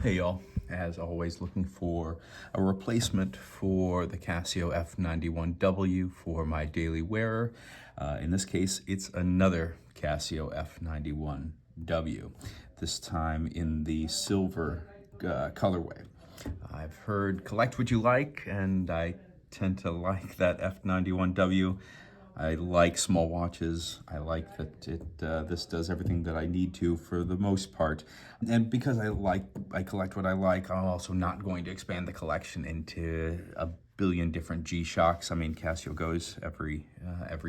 Hey y'all, as always looking for a replacement for the Casio F-91W for my daily wearer. In this case, it's another Casio F-91W, this time in the silver colorway. I've heard collect what you like, and I tend to like that F-91W. I like small watches. I like that this does everything that I need to for the most part. And because I collect what I like, I'm also not going to expand the collection into a billion different G-Shocks. I mean, Casio goes every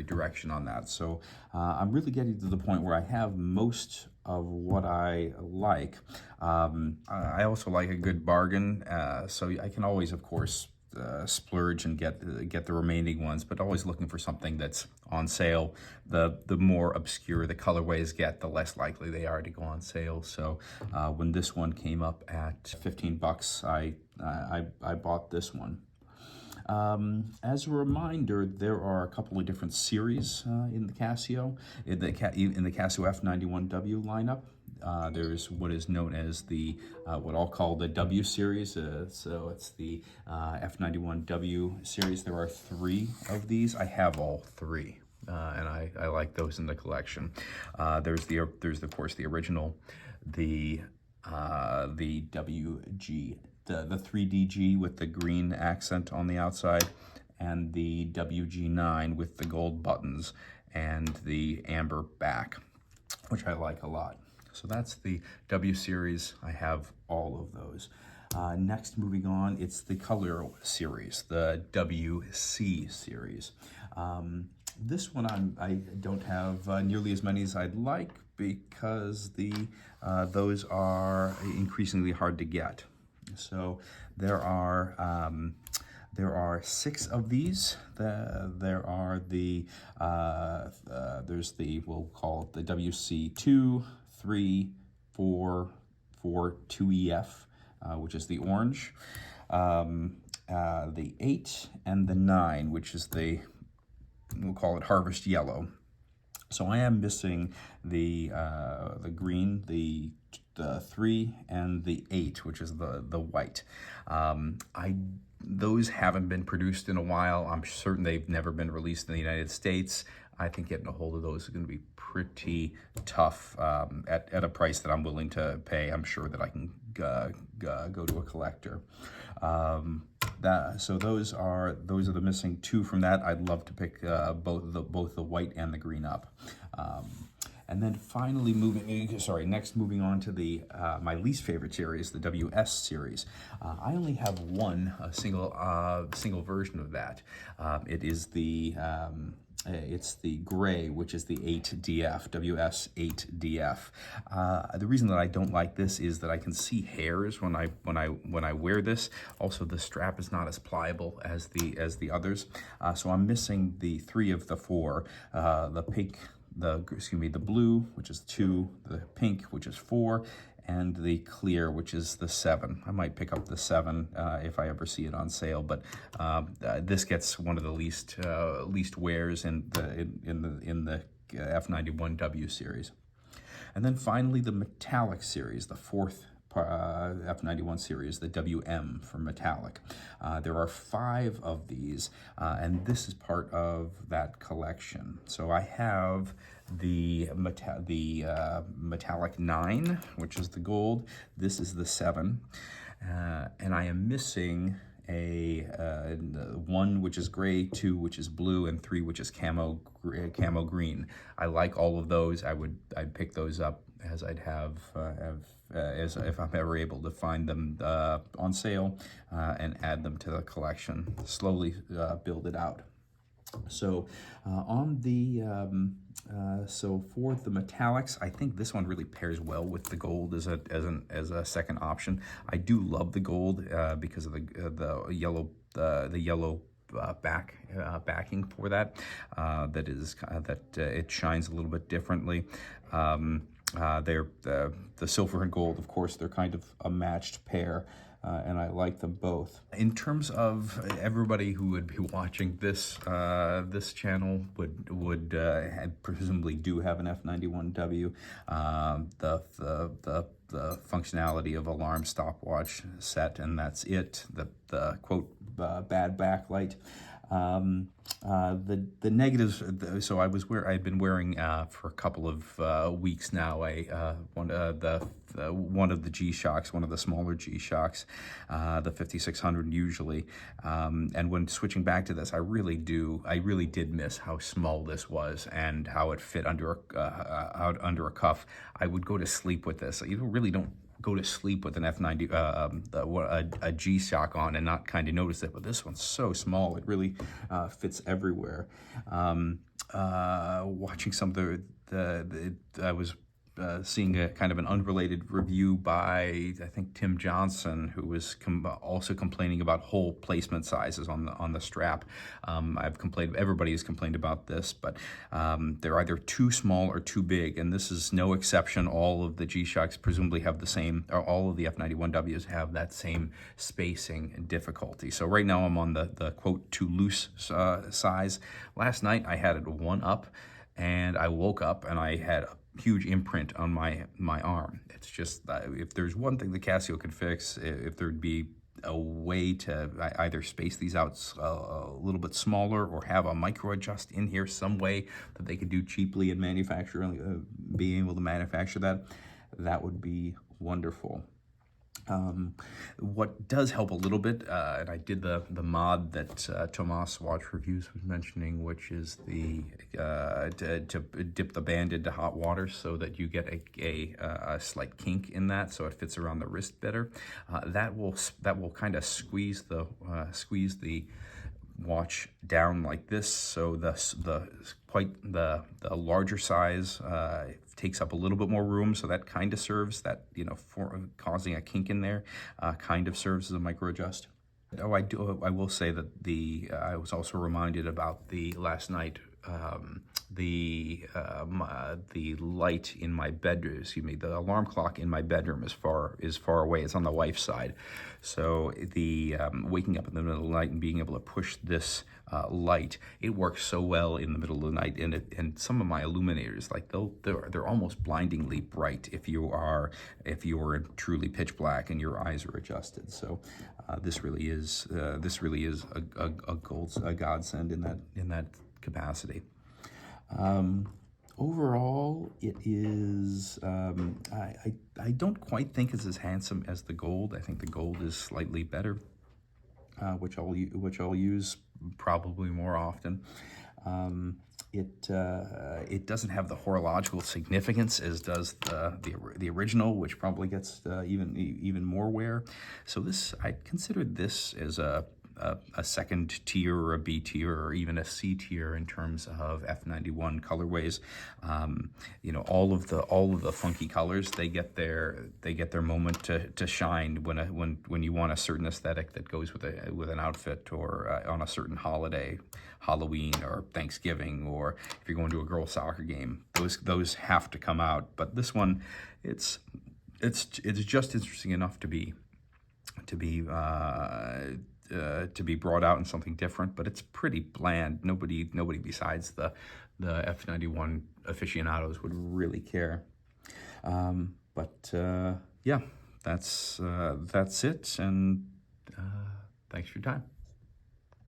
direction on that. So I'm really getting to the point where I have most of what I like. I also like a good bargain, so I can always, of course, splurge and get the remaining ones, but always looking for something that's on sale. The more obscure the colorways get, the less likely they are to go on sale. So when this one came up at 15 bucks, I bought this one. As a reminder, there are a couple of different series in the Casio, in the Casio F-91W lineup. There's what is known as the, what I'll call the W series. So it's the F-91W series. There are 3 of these. I have all 3. And I like those in the collection. There's of course the original, the WG, the 3DG with the green accent on the outside, and the WG9 with the gold buttons and the amber back, which I like a lot. So that's the W series. I have all of those. Next, moving on, it's the color series, the WC series. This one I don't have nearly as many as I'd like, because those are increasingly hard to get. So there are 6 of these. There are there's the, we'll call it the WC2, 3, 4, 2EF, which is the orange, the 8, and the 9, which is the, we'll call it harvest yellow. So I am missing the green, the 3, and the 8, which is the white. Those haven't been produced in a while. I'm certain they've never been released in the United States. I think getting a hold of those is going to be pretty tough at a price that I'm willing to pay. I'm sure that I can go to a collector. So those are the missing 2 from that. I'd love to pick both the white and the green up. And then finally next moving on to the my least favorite series, the WS series. I only have a single version of that. It is it's the gray, which is the 8DF, WS 8DF. The reason that I don't like this is that I can see hairs when I wear this. Also, the strap is not as pliable as the others. So I'm missing the 3 of the 4, the pink, the blue, which is 2, the pink, which is 4, and the clear, which is the 7. I might pick up the 7 if I ever see it on sale, but this gets one of the least wears in the F-91W series. And then finally the metallic series, the 4th F-91 series, the WM for metallic. There are 5 of these, and this is part of that collection. So I have the metallic 9, which is the gold. This is the 7, and I am missing a 1 which is gray, 2 which is blue, and 3 which is camo green. I like all of those. I'd pick those up, as I'd have as if I'm ever able to find them on sale, and add them to the collection. Slowly build it out. So so for the metallics, I think this one really pairs well with the gold as a second option. I do love the gold because of the yellow backing for that. It shines a little bit differently. The silver and gold, of course, they're kind of a matched pair. And I like them both. In terms of everybody who would be watching this this channel would presumably do have an F-91W. The functionality of alarm stopwatch set, and that's it. The quote bad backlight. The negatives. So I've been wearing for a couple of weeks now one of the G-Shocks, one of the smaller G-Shocks, the 5600 usually. And when switching back to this, I really did miss how small this was and how it fit under out under a cuff. I would go to sleep with this. You really don't go to sleep with an F90, a G-Shock on and not kind of notice it, but this one's so small, it really fits everywhere. Watching some of I was seeing a kind of an unrelated review by, I think, Tim Johnson, who was also complaining about hole placement sizes on the strap. Everybody has complained about this, but they're either too small or too big, and this is no exception. All of the G-Shocks presumably have the same, or all of the F-91Ws have that same spacing and difficulty. So right now I'm on the quote too loose size. Last night I had it 1 up, and I woke up and I had a huge imprint on my arm. It's just, if there's one thing the Casio could fix, if there'd be a way to either space these out a little bit smaller or have a micro adjust in here some way that they could do cheaply and being able to manufacture that would be wonderful. What does help a little bit, and I did the mod that Tomas Watch Reviews was mentioning, which is to dip the band into hot water so that you get a slight kink in that, so it fits around the wrist better. That will kind of squeeze the watch down like this, so the larger size takes up a little bit more room, so that kind of serves that, for causing a kink in there, kind of serves as a micro adjust. Oh, I will say that I was also reminded about last night. The light in my bedroom, the alarm clock in my bedroom is far away. It's on the wife's side. So waking up in the middle of the night and being able to push this light, it works so well in the middle of the night. And some of my illuminators, like they're almost blindingly bright if you are truly pitch black and your eyes are adjusted. So this really is a godsend in that capacity. Overall, it is, I don't quite think it's as handsome as the gold. I think the gold is slightly better, which I'll use probably more often. It doesn't have the horological significance as does the original, which probably gets even more wear. So I'd consider this as a second tier or a B tier or even a C tier in terms of F91 colorways. All of the funky colors, they get their moment to shine when you want a certain aesthetic that goes with an outfit or on a certain holiday, Halloween or Thanksgiving, or if you're going to a girls' soccer game. Those have to come out. But this one, it's just interesting enough to be brought out in something different, but it's pretty bland. Nobody besides the F91 aficionados would really care. Yeah, that's it, and thanks for your time.